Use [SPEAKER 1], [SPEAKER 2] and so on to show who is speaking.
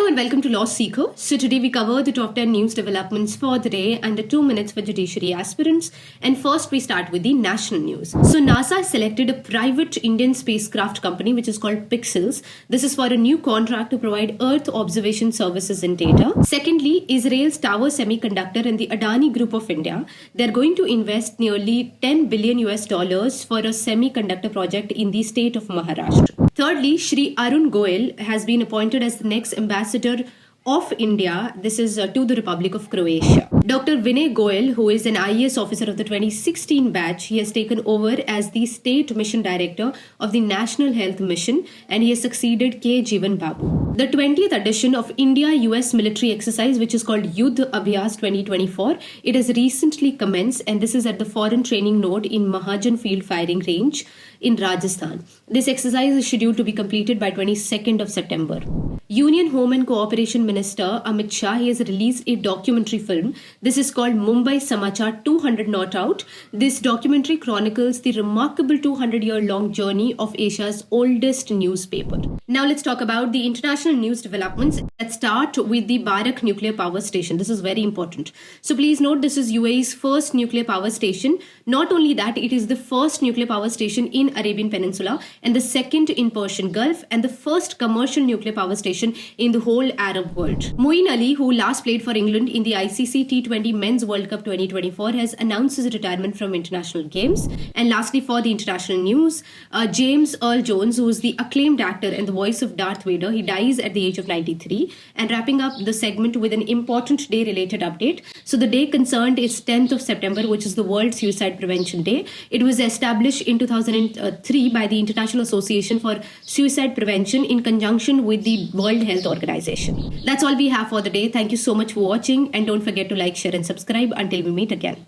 [SPEAKER 1] and welcome to Law Seeker. So today we cover the top 10 news developments for the day under 2 minutes for judiciary aspirants. And first we start with the national news. So NASA selected a private Indian spacecraft company which is called Pixels. This is for a new contract to provide Earth observation services and data. Secondly, Israel's Tower Semiconductor and the Adani Group of India, they're going to invest nearly $10 billion for a semiconductor project in the state of Maharashtra. Thirdly, Shri Arun Goel has been appointed as the next ambassador of India. This is to the Republic of Croatia. Dr. Vinay Goel, who is an IAS officer of the 2016 batch, he has taken over as the State Mission Director of the National Health Mission, and he has succeeded K. Jeevan Babu. The 20th edition of India-US military exercise, which is called Yuddh Abhyas 2024, it has recently commenced, and this is at the Foreign Training Node in Mahajan Field Firing Range in Rajasthan. This exercise is scheduled to be completed by 22nd of September. Union Home and Cooperation Minister Amit Shah, he has released a documentary film. This is called Mumbai Samachar 200 Not Out. This documentary chronicles the remarkable 200-year-long journey of Asia's oldest newspaper. Now let's talk about the international news developments. Let's start with the Barak nuclear power station. This is very important. So please note, this is UAE's first nuclear power station. Not only that, it is the first nuclear power station in Arabian Peninsula and the second in Persian Gulf and the first commercial nuclear power station in the whole Arab world. Moeen Ali, who last played for England in the ICC T20 Men's World Cup 2024, has announced his retirement from international games. And lastly, for the international news, James Earl Jones, who is the acclaimed actor and the voice of Darth Vader, he dies at the age of 93. And wrapping up the segment with an important day-related update. So the day concerned is 10th of September, which is the World Suicide Prevention Day. It was established in 2003 by the International Association for Suicide Prevention in conjunction with the World Health Organization. That's all we have for the day. Thank you so much for watching, and don't forget to like, share and subscribe until we meet again.